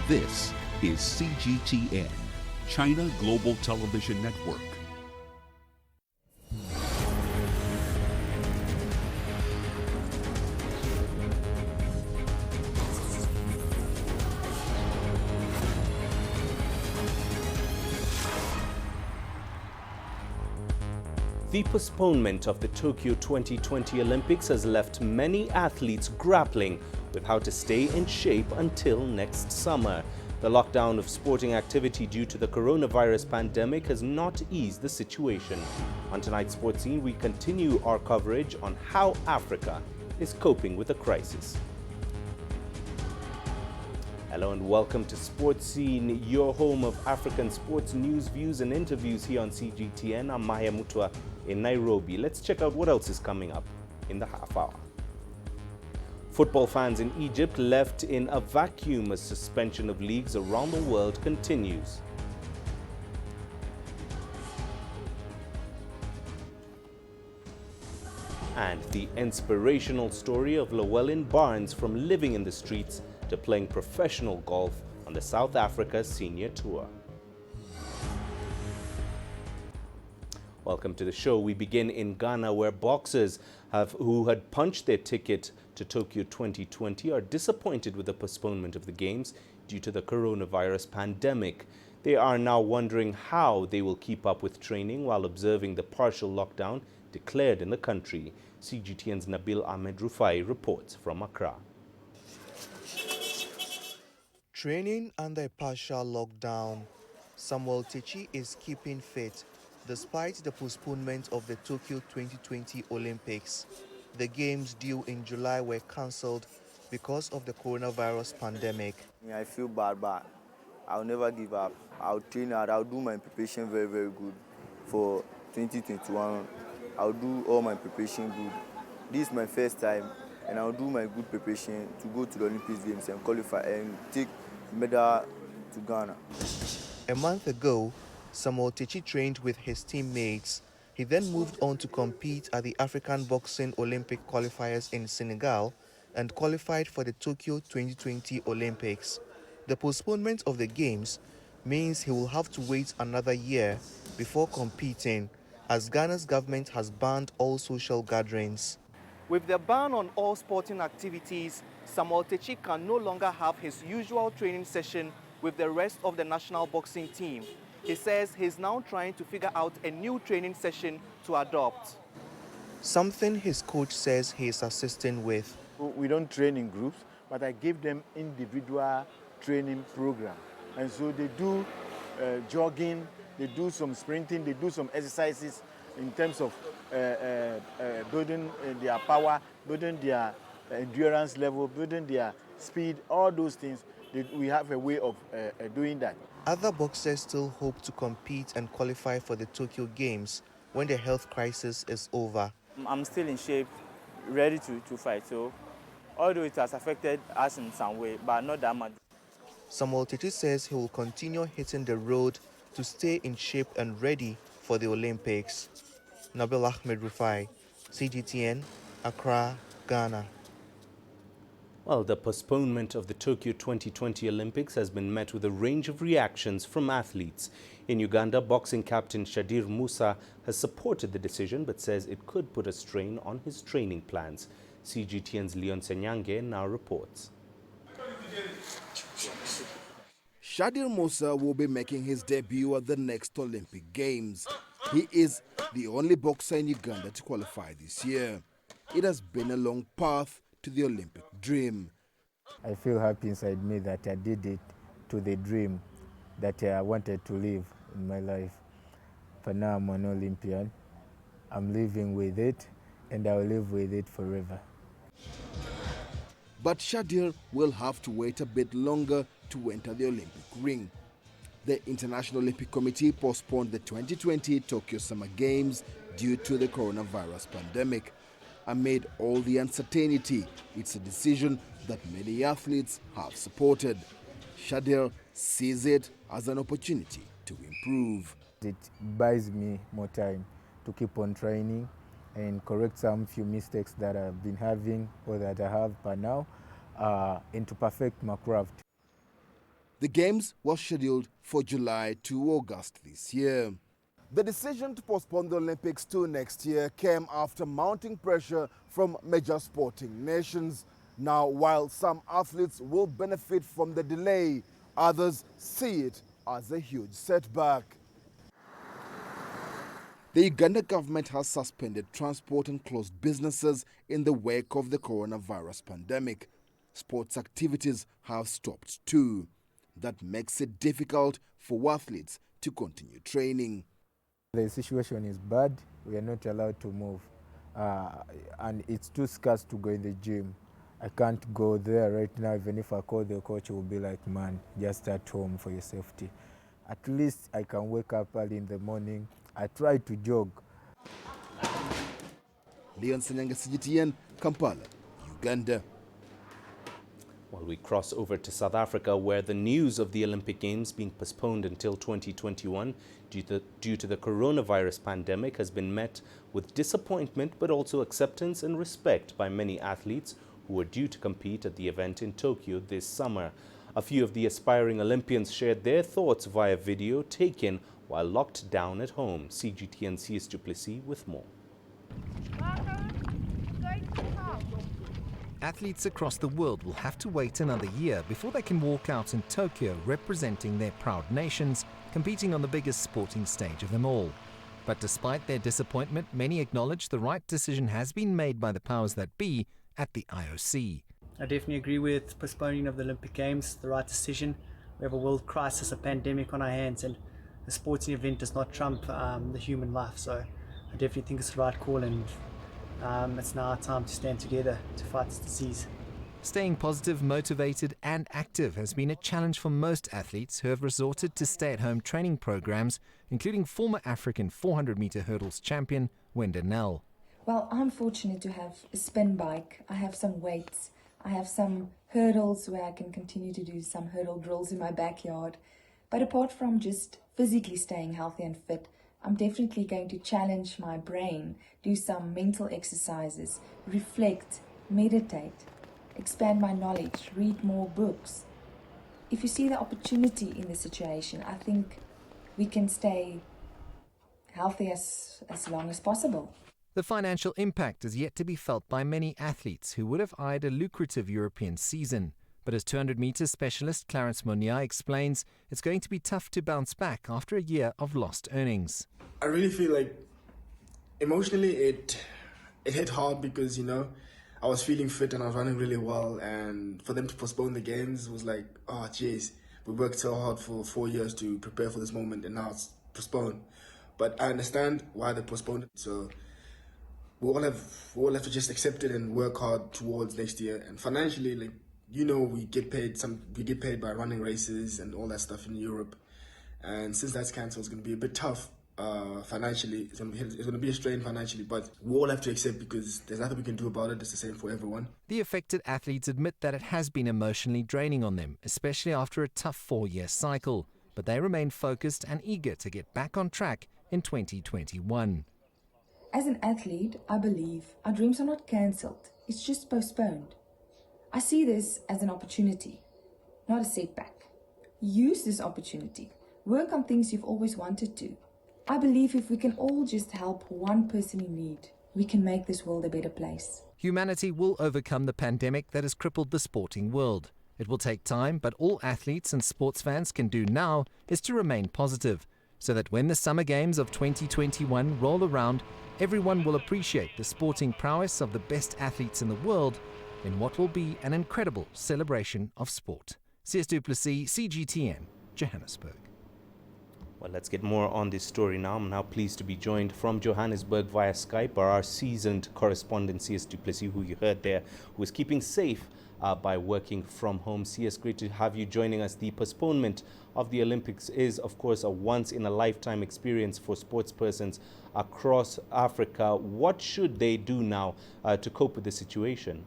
This is CGTN, China Global Television Network. The postponement of the Tokyo 2020 Olympics has left many athletes grappling with how to stay in shape until next summer. The lockdown of sporting activity due to the coronavirus pandemic has not eased the situation. On tonight's Sports Scene, we continue our coverage on how Africa is coping with the crisis. Hello and welcome to Sports Scene, your home of African sports news, views and interviews here on CGTN. I'm Mahia Mutua in Nairobi. Let's check out what else is coming up in the half hour. Football fans in Egypt left in a vacuum as suspension of leagues around the world continues. And the inspirational story of Llewellyn Barnes from living in the streets to playing professional golf on the South Africa Senior Tour. Welcome to the show. We begin in Ghana, where boxers who had punched their ticket to Tokyo 2020 are disappointed with the postponement of the Games due to the coronavirus pandemic. They are now wondering how they will keep up with training while observing the partial lockdown declared in the country. CGTN's Nabil Ahmed Rufai reports from Accra. Training under a partial lockdown, Samuel Techi is keeping fit despite the postponement of the Tokyo 2020 Olympics. The games due in July were cancelled because of the coronavirus pandemic. I feel bad, but I'll never give up. I'll train hard. I'll do my preparation very, very good for 2021. I'll do all my preparation good. This is my first time, and I'll do my good preparation to go to the Olympic Games and qualify and take medal to Ghana. A month ago, Samuel Techi trained with his teammates. He then moved on to compete at the African Boxing Olympic qualifiers in Senegal and qualified for the Tokyo 2020 Olympics. The postponement of the Games means he will have to wait another year before competing, as Ghana's government has banned all social gatherings. With the ban on all sporting activities, Samuel Techi can no longer have his usual training session with the rest of the national boxing team. He says he's now trying to figure out a new training session to adopt. Something his coach says he is assisting with. We don't train in groups, but I give them individual training program. And so they do jogging, they do some sprinting, they do some exercises in terms of building their power, building their endurance level, building their speed, all those things. We have a way of doing that. Other boxers still hope to compete and qualify for the Tokyo Games when the health crisis is over. I'm still in shape, ready to fight. So, although it has affected us in some way, but not that much. Samuel Techi says he will continue hitting the road to stay in shape and ready for the Olympics. Nabil Ahmed Rufai, CGTN, Accra, Ghana. Well, the postponement of the Tokyo 2020 Olympics has been met with a range of reactions from athletes. In Uganda, boxing captain Shadir Musa has supported the decision but says it could put a strain on his training plans. CGTN's Leon Senyange now reports. Shadir Musa will be making his debut at the next Olympic Games. He is the only boxer in Uganda to qualify this year. It has been a long path to the Olympic dream. I feel happy inside me that I did it to the dream that I wanted to live in my life. But now I'm an Olympian. I'm living with it, and I'll live with it forever. But Shadir will have to wait a bit longer to enter the Olympic ring. The International Olympic Committee postponed the 2020 Tokyo Summer Games due to the coronavirus pandemic. Amid all the uncertainty, it's a decision that many athletes have supported. Shadir sees it as an opportunity to improve. It buys me more time to keep on training and correct some few mistakes that I've been having or that I have by now, and to perfect my craft. The Games was scheduled for July to August this year. The decision to postpone the Olympics to next year came after mounting pressure from major sporting nations. Now, while some athletes will benefit from the delay, others see it as a huge setback. The Uganda government has suspended transport and closed businesses in the wake of the coronavirus pandemic. Sports activities have stopped too. That makes it difficult for athletes to continue training. The situation is bad. We are not allowed to move. And it's too scarce to go in the gym. I can't go there right now. Even if I call the coach, will be like, man, just stay at home for your safety. At least I can wake up early in the morning. I try to jog. Leon Senyanga, CGTN, Kampala, Uganda. While we cross over to South Africa, where the news of the Olympic Games being postponed until 2021 due to the coronavirus pandemic has been met with disappointment, but also acceptance and respect by many athletes who are due to compete at the event in Tokyo this summer. A few of the aspiring Olympians shared their thoughts via video taken while locked down at home. CGTN CS Duplessis with more. Athletes across the world will have to wait another year before they can walk out in Tokyo representing their proud nations, competing on the biggest sporting stage of them all. But despite their disappointment, many acknowledge the right decision has been made by the powers that be at the IOC. I definitely agree with postponing of the Olympic Games, the right decision. We have a world crisis, a pandemic on our hands, and a sporting event does not trump the human life. So I definitely think it's the right call, and it's now our time to stand together to fight this disease. Staying positive, motivated and active has been a challenge for most athletes who have resorted to stay-at-home training programs, including former African 400-meter hurdles champion Wenda Nel. Well, I'm fortunate to have a spin bike. I have some weights. I have some hurdles where I can continue to do some hurdle drills in my backyard. But apart from just physically staying healthy and fit, I'm definitely going to challenge my brain, do some mental exercises, reflect, meditate, expand my knowledge, read more books. If you see the opportunity in the situation, I think we can stay healthy as long as possible. The financial impact is yet to be felt by many athletes who would have eyed a lucrative European season. But as 200-meter specialist Clarence Mahia explains, it's going to be tough to bounce back after a year of lost earnings. I really feel like emotionally it hit hard because, I was feeling fit and I was running really well, and for them to postpone the games was like, oh jeez, we worked so hard for 4 years to prepare for this moment and now it's postponed. But I understand why they postponed it, so we all have to just accept it and work hard towards next year. And financially, we get paid by running races and all that stuff in Europe. And since that's cancelled, it's going to be a bit tough financially. It's going to be a strain financially, but we all have to accept because there's nothing we can do about it. It's the same for everyone. The affected athletes admit that it has been emotionally draining on them, especially after a tough 4-year cycle. But they remain focused and eager to get back on track in 2021. As an athlete, I believe our dreams are not cancelled. It's just postponed. I see this as an opportunity, not a setback. Use this opportunity. Work on things you've always wanted to. I believe if we can all just help one person in need, we can make this world a better place. Humanity will overcome the pandemic that has crippled the sporting world. It will take time, but all athletes and sports fans can do now is to remain positive, so that when the Summer Games of 2021 roll around, everyone will appreciate the sporting prowess of the best athletes in the world in what will be an incredible celebration of sport. CS Duplessis, CGTN, Johannesburg. Well, let's get more on this story now. I'm now pleased to be joined from Johannesburg via Skype by our seasoned correspondent, CS Duplessis, who you heard there, who is keeping safe by working from home. CS, great to have you joining us. The postponement of the Olympics is, of course, a once-in-a-lifetime experience for sportspersons across Africa. What should they do now to cope with the situation?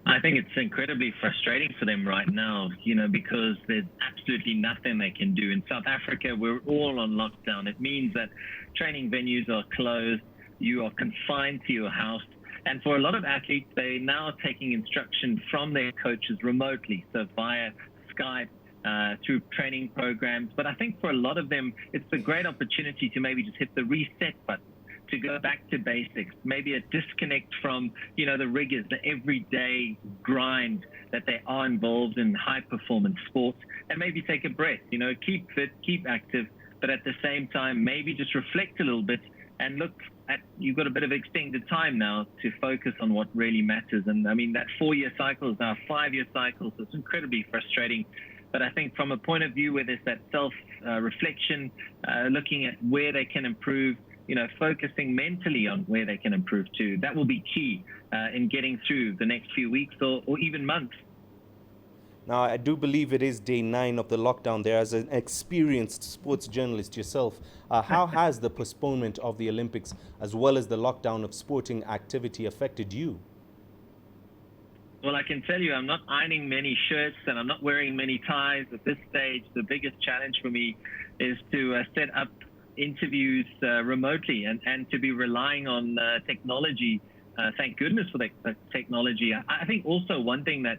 I think it's incredibly frustrating for them right now, because there's absolutely nothing they can do. In South Africa, we're all on lockdown. It means that training venues are closed. You are confined to your house. And for a lot of athletes, they're now taking instruction from their coaches remotely, so via Skype, through training programs. But I think for a lot of them, it's a great opportunity to maybe just hit the reset button, to go back to basics, maybe a disconnect from, you know, the rigors, the everyday grind that they are involved in high performance sports, and maybe take a breath, you know, keep fit, keep active, but at the same time, maybe just reflect a little bit and look at, you've got a bit of extended time now to focus on what really matters. And I mean, that 4-year cycle is now a 5-year cycle, so it's incredibly frustrating. But I think from a point of view where there's that self-reflection, looking at where they can improve, you know, focusing mentally on where they can improve too, that will be key in getting through the next few weeks or even months. Now, I do believe it is day 9 of the lockdown there. As an experienced sports journalist yourself, how has the postponement of the Olympics as well as the lockdown of sporting activity affected you? Well, I can tell you I'm not ironing many shirts and I'm not wearing many ties at this stage. The biggest challenge for me is to set up interviews remotely and to be relying on technology. Thank goodness for that technology. I think also one thing that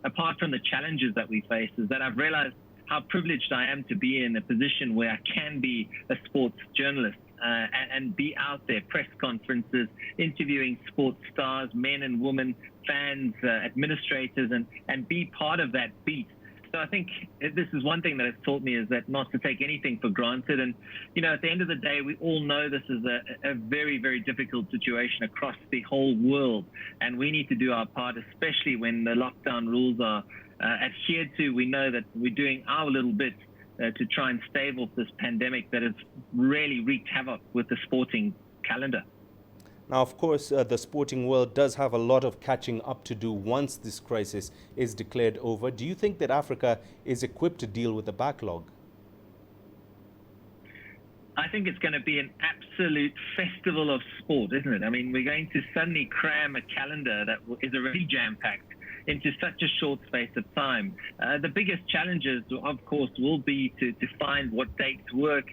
apart from the challenges that we face is that I've realized how privileged I am to be in a position where I can be a sports journalist and be out there, press conferences, interviewing sports stars, men and women, fans, administrators, and be part of that beat. So I think this is one thing that it's taught me, is that not to take anything for granted. And, you know, at the end of the day, we all know this is a very, very difficult situation across the whole world. And we need to do our part, especially when the lockdown rules are adhered to. We know that we're doing our little bit to try and stave off this pandemic that has really wreaked havoc with the sporting calendar. Now, of course, the sporting world does have a lot of catching up to do once this crisis is declared over. Do you think that Africa is equipped to deal with the backlog? I think it's going to be an absolute festival of sport, isn't it? I mean, we're going to suddenly cram a calendar that is already jam-packed into such a short space of time. The biggest challenges, of course, will be to find what dates work.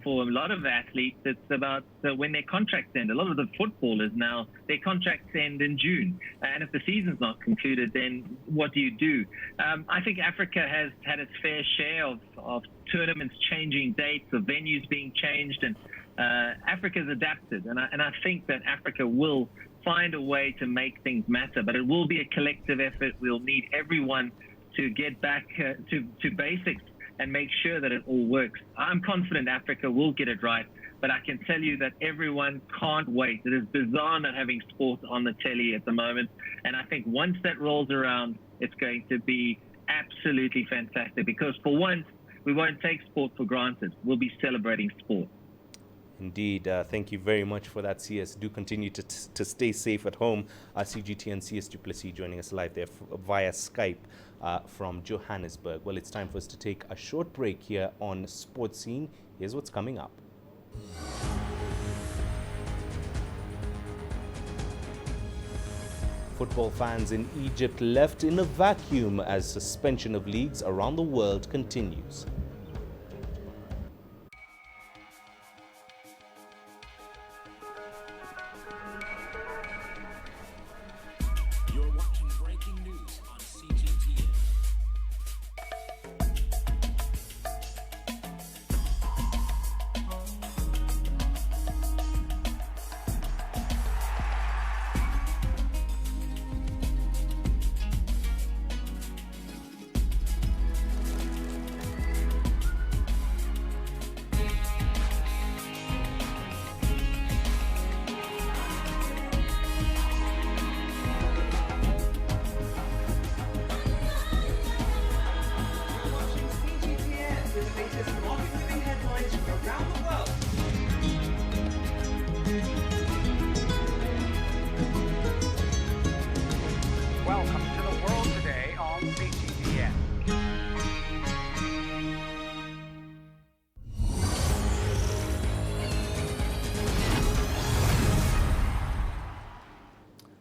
For a lot of athletes, it's about when their contracts end. A lot of the footballers now, their contracts end in June. And if the season's not concluded, then what do you do? I think Africa has had its fair share of tournaments changing dates, of venues being changed, and Africa's adapted. And I think that Africa will find a way to make things matter, but it will be a collective effort. We'll need everyone to get back to basics and make sure that it all works. I'm confident Africa will get it right, but I can tell you that everyone can't wait. It is bizarre not having sport on the telly at the moment, and I think once that rolls around, it's going to be absolutely fantastic, because for once, we won't take sport for granted. We'll be celebrating sport. Indeed. Thank you very much for that, CS. Do continue to stay safe at home. CGT and CS du Plessis joining us live there via Skype from Johannesburg. Well, it's time for us to take a short break here on Sports Scene. Here's what's coming up. Football fans in Egypt left in a vacuum as suspension of leagues around the world continues. You're watching breaking news on CGTN. Welcome to the world today on CGTN.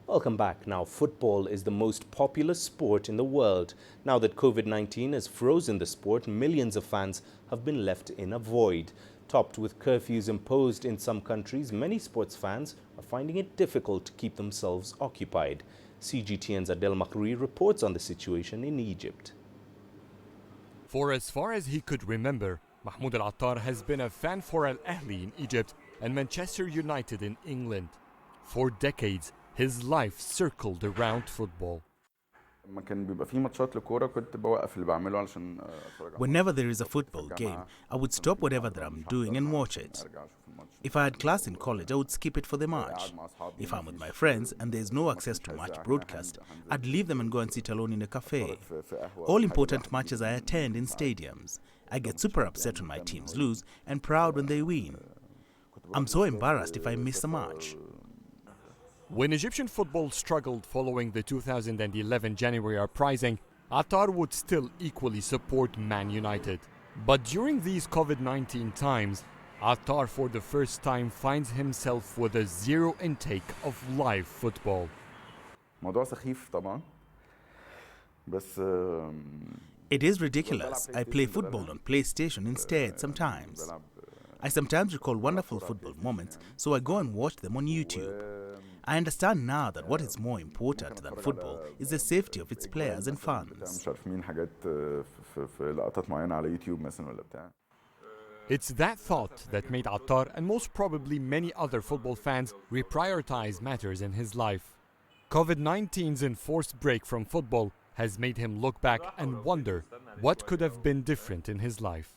Welcome back. Now, football is the most popular sport in the world. Now that COVID-19 has frozen the sport, millions of fans have been left in a void. Topped with curfews imposed in some countries, many sports fans are finding it difficult to keep themselves occupied. CGTN's Adel Makroui reports on the situation in Egypt. For as far as he could remember, Mahmoud Al-Attar has been a fan for Al Ahly in Egypt and Manchester United in England. For decades, his life circled around football. Whenever there is a football game, I would stop whatever that I'm doing and watch it. If I had class in college, I would skip it for the match. If I'm with my friends and there's no access to match broadcast, I'd leave them and go and sit alone in a cafe. All important matches I attend in stadiums. I get super upset when my teams lose and proud when they win. I'm so embarrassed if I miss a match. When Egyptian football struggled following the 2011 January uprising, Attar would still equally support Man United. But during these COVID-19 times, Attar for the first time finds himself with a zero intake of live football. It is ridiculous. I play football on PlayStation instead sometimes. I sometimes recall wonderful football moments, so I go and watch them on YouTube. I understand now that what is more important than football is the safety of its players and fans. It's that thought that made Attar and most probably many other football fans reprioritize matters in his life. COVID-19's enforced break from football has made him look back and wonder what could have been different in his life.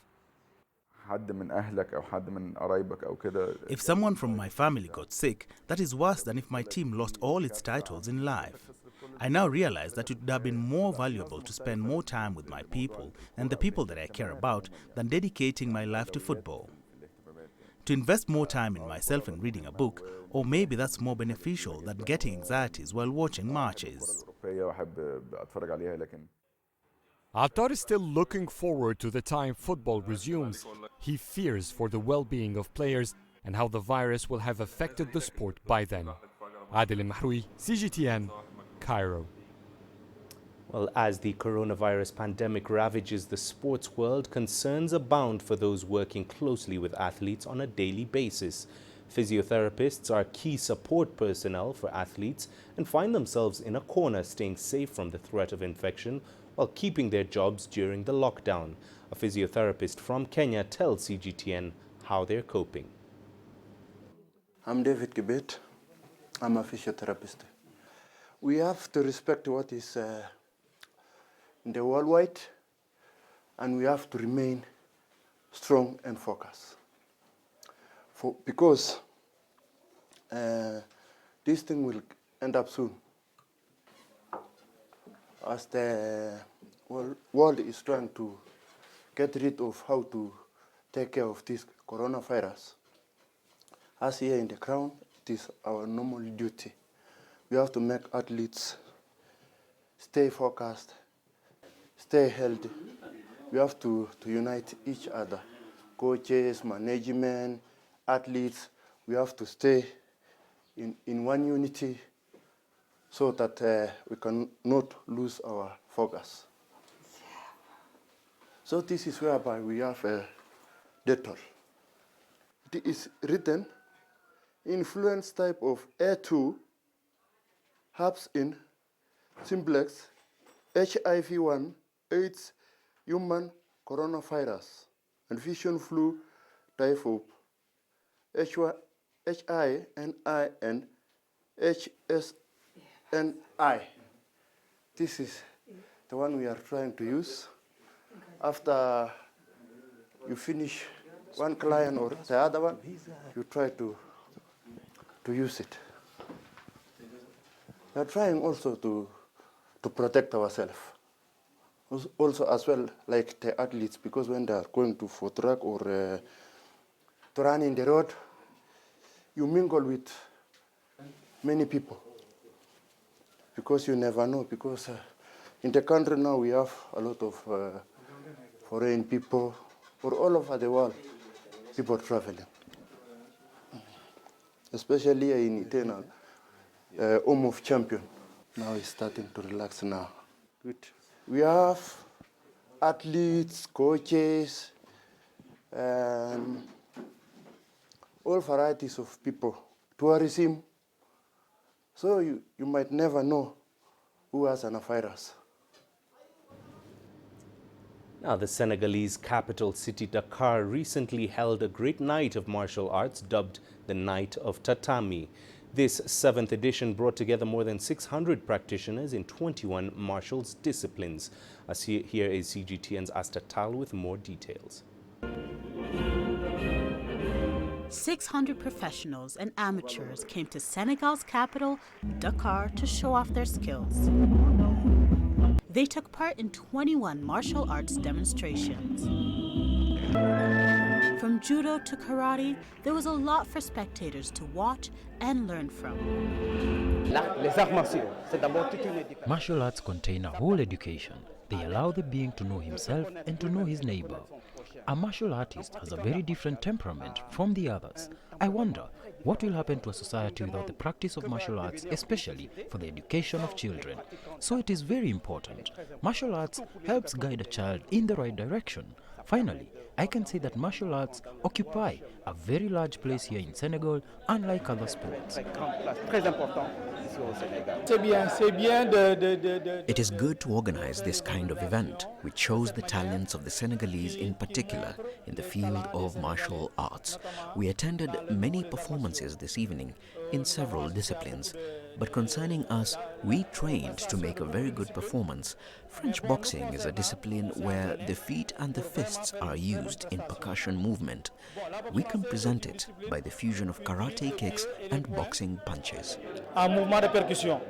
If someone from my family got sick, that is worse than if my team lost all its titles in life. I now realize that it would have been more valuable to spend more time with my people and the people that I care about than dedicating my life to football. To invest more time in myself and reading a book, or maybe that's more beneficial than getting anxieties while watching matches. Attar is still looking forward to the time football resumes. He fears for the well-being of players and how the virus will have affected the sport by then. Adil Mahroui, CGTN, Cairo. Well, as the coronavirus pandemic ravages the sports world, concerns abound for those working closely with athletes on a daily basis. Physiotherapists are key support personnel for athletes and find themselves in a corner staying safe from the threat of infection while keeping their jobs during the lockdown. A physiotherapist from Kenya tells CGTN how they're coping. I'm David Kibet. I'm a physiotherapist. We have to respect what is in the worldwide, and we have to remain strong and focused. Because this thing will end up soon. As the world is trying to get rid of how to take care of this coronavirus, as here in the ground, it is our normal duty. We have to make athletes stay focused, stay healthy. We have to unite each other, coaches, management, athletes. We have to stay in one unity so that we cannot lose our focus. So this is whereby we have a Dettol. It is written, influence type of A2, herpes in, simplex, HIV-1, AIDS, human coronavirus, and vision flu type of HINI and HSNI. This is the one we are trying to use. After you finish one client or the other one, you try to use it. We are trying also to protect ourselves. Also as well like the athletes, because when they are going for track or to run in the road, you mingle with many people. Because you never know, because in the country now we have a lot of foreign people, or all over the world, people traveling. Especially in Eternal, home of champion. Now it's starting to relax now. Good. We have athletes, coaches, and all varieties of people, tourism. So you might never know who has a virus. Now, the Senegalese capital city Dakar recently held a great night of martial arts dubbed the Night of Tatami. This 7th edition brought together more than 600 practitioners in 21 martial disciplines. Here is CGTN's Asta Tal with more details. 600 professionals and amateurs came to Senegal's capital, Dakar, to show off their skills. They took part in 21 martial arts demonstrations. From judo to karate, there was a lot for spectators to watch and learn from. Martial arts contain a whole education. They allow the being to know himself and to know his neighbor. A martial artist has a very different temperament from the others. I wonder what will happen to a society without the practice of martial arts, especially for the education of children. So it is very important. Martial arts helps guide a child in the right direction. Finally, I can say that martial arts occupy a very large place here in Senegal, unlike other sports. It is good to organize this kind of event, which shows the talents of the Senegalese in particular in the field of martial arts. We attended many performances this evening in several disciplines. But concerning us, we trained to make a very good performance. French boxing is a discipline where the feet and the fists are used in percussion movement. We can present it by the fusion of karate kicks and boxing punches. The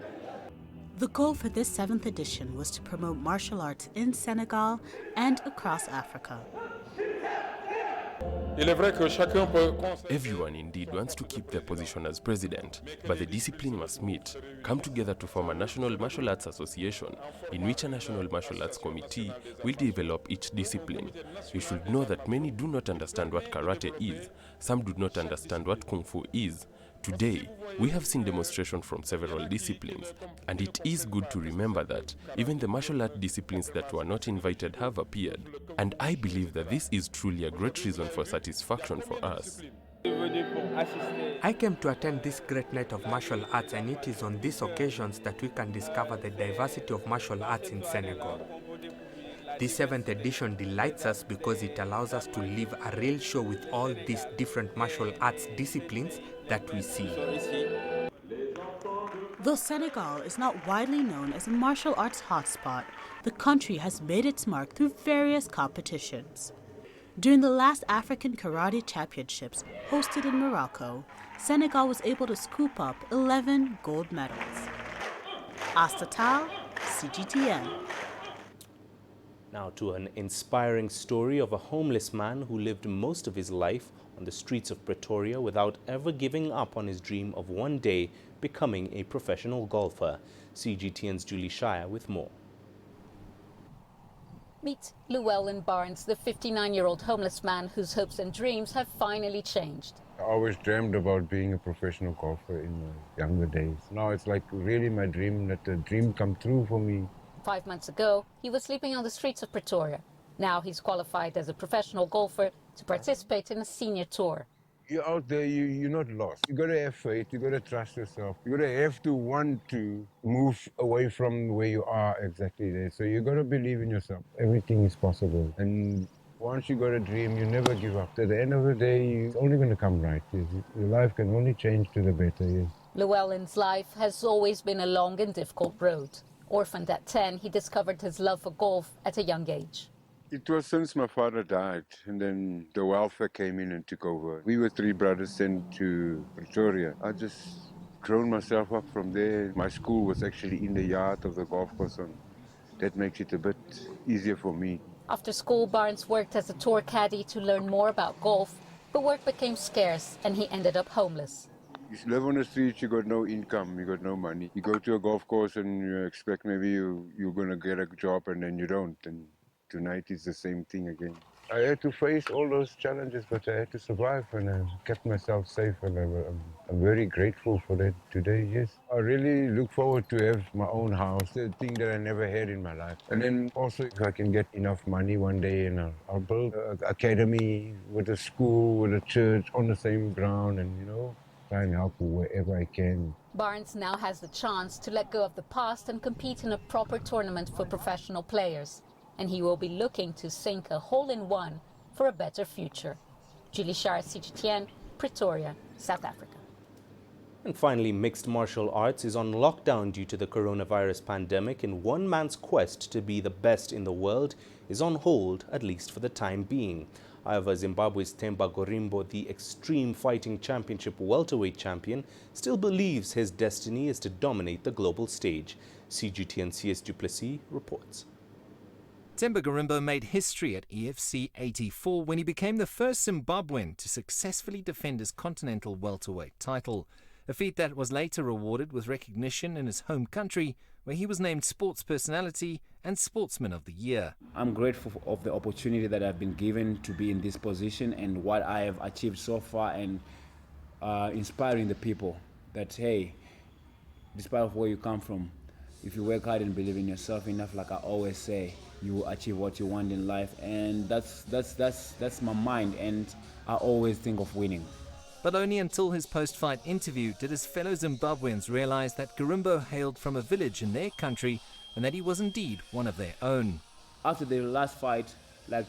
goal for this 7th edition was to promote martial arts in Senegal and across Africa. Everyone indeed wants to keep their position as president, but the discipline must meet, come together to form a National Martial Arts Association, in which a National Martial Arts Committee will develop each discipline. You should know that many do not understand what karate is, some do not understand what kung fu is. Today, we have seen demonstrations from several disciplines, and it is good to remember that even the martial art disciplines that were not invited have appeared, and I believe that this is truly a great reason for satisfaction for us. I came to attend this great night of martial arts, and it is on these occasions that we can discover the diversity of martial arts in Senegal. This 7th edition delights us because it allows us to live a real show with all these different martial arts disciplines that we see. Though Senegal is not widely known as a martial arts hotspot, the country has made its mark through various competitions. During the last African Karate Championships hosted in Morocco, Senegal was able to scoop up 11 gold medals. Asta Tal, CGTN. Now to an inspiring story of a homeless man who lived most of his life on the streets of Pretoria without ever giving up on his dream of one day becoming a professional golfer. CGTN's Julie Shire with more. Meet Llewellyn Barnes, the 59-year-old homeless man whose hopes and dreams have finally changed. I always dreamed about being a professional golfer in my younger days. Now it's like really my dream, let the dream come true for me. 5 months ago, he was sleeping on the streets of Pretoria. Now he's qualified as a professional golfer to participate in a senior tour. You're out there, you're not lost. You gotta have faith, you gotta trust yourself. You gotta have to want to move away from where you are exactly there. So you gotta believe in yourself. Everything is possible. And once you got a dream, you never give up. At the end of the day, it's only gonna come right. Your life can only change to the better, yes. Llewellyn's life has always been a long and difficult road. Orphaned at 10, he discovered his love for golf at a young age. It was since my father died, and then the welfare came in and took over. We were 3 brothers sent to Pretoria. I just grown myself up from there. My school was actually in the yard of the golf course, and that makes it a bit easier for me. After school, Barnes worked as a tour caddy to learn more about golf, but work became scarce and he ended up homeless. You live on the streets, you got no income, you got no money. You go to a golf course and you expect maybe you're going to get a job, and then you don't. And tonight is the same thing again. I had to face all those challenges, but I had to survive, and I kept myself safe, and I'm very grateful for that today, yes. I really look forward to have my own house, the thing that I never had in my life. And then also if I can get enough money one day, and I'll build an academy with a school, with a church on the same ground, and try and help wherever I can. Barnes now has the chance to let go of the past and compete in a proper tournament for professional players. and he will be looking to sink a hole-in-one for a better future. Julie Shah, CGTN, Pretoria, South Africa. And finally, mixed martial arts is on lockdown due to the coronavirus pandemic, and one man's quest to be the best in the world is on hold, at least for the time being. However, Zimbabwe's Themba Gorimbo, the Extreme Fighting Championship welterweight champion, still believes his destiny is to dominate the global stage. CGTN CS Du Plessis reports. Themba Gorimbo made history at EFC 84 when he became the first Zimbabwean to successfully defend his continental welterweight title, a feat that was later rewarded with recognition in his home country, where he was named Sports Personality and Sportsman of the Year. I'm grateful of the opportunity that I've been given to be in this position and what I have achieved so far, and inspiring the people that, hey, despite of where you come from, if you work hard and believe in yourself enough, like I always say, you will achieve what you want in life. And that's my mind, and I always think of winning. But only until his post-fight interview did his fellow Zimbabweans realize that Gorimbo hailed from a village in their country and that he was indeed one of their own. After the last fight, like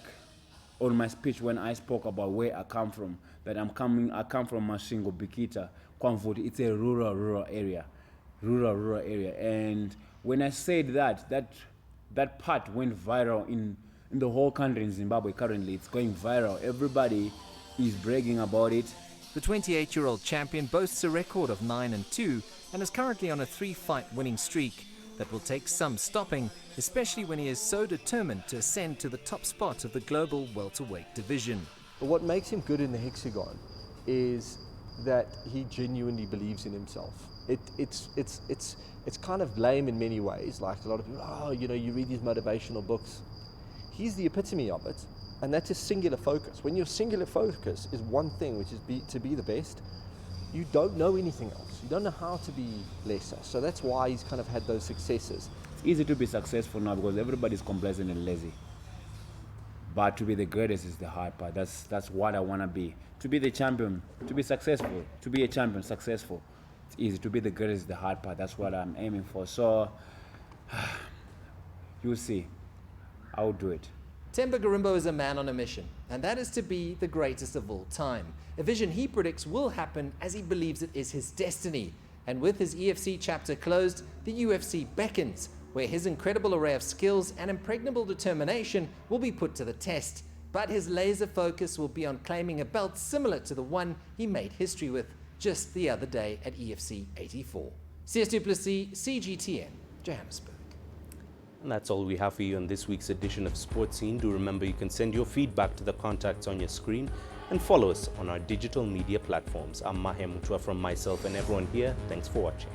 on my speech when I spoke about where I come from, that I come from Mashingo, Bikita, Kwamvuti, it's a rural area. And when I said that part went viral in the whole country in Zimbabwe currently. It's going viral. Everybody is bragging about it. The 28-year-old champion boasts a record of 9-2 and is currently on a 3-fight winning streak that will take some stopping, especially when he is so determined to ascend to the top spot of the global welterweight division. But what makes him good in the hexagon is that he genuinely believes in himself. It's kind of lame in many ways, like a lot of people, you read these motivational books. He's the epitome of it. And that's a singular focus. When your singular focus is one thing, which is to be the best, you don't know anything else. You don't know how to be lesser. So that's why he's kind of had those successes. It's easy to be successful now because everybody's complacent and lazy. But to be the greatest is the hard part. That's what I want to be. To be the champion, to be successful, to be a champion, successful. It's easy. To be the greatest is the hard part. That's what I'm aiming for. So, you'll see. I will do it. Themba Gorimbo is a man on a mission, and that is to be the greatest of all time. A vision he predicts will happen as he believes it is his destiny. And with his EFC chapter closed, the UFC beckons, where his incredible array of skills and impregnable determination will be put to the test. But his laser focus will be on claiming a belt similar to the one he made history with just the other day at EFC 84. CS Du Plessis, CGTN, Johannesburg. And that's all we have for you on this week's edition of Sports Scene. Do remember you can send your feedback to the contacts on your screen and follow us on our digital media platforms. I'm Mahia Mutua from myself and everyone here. Thanks for watching.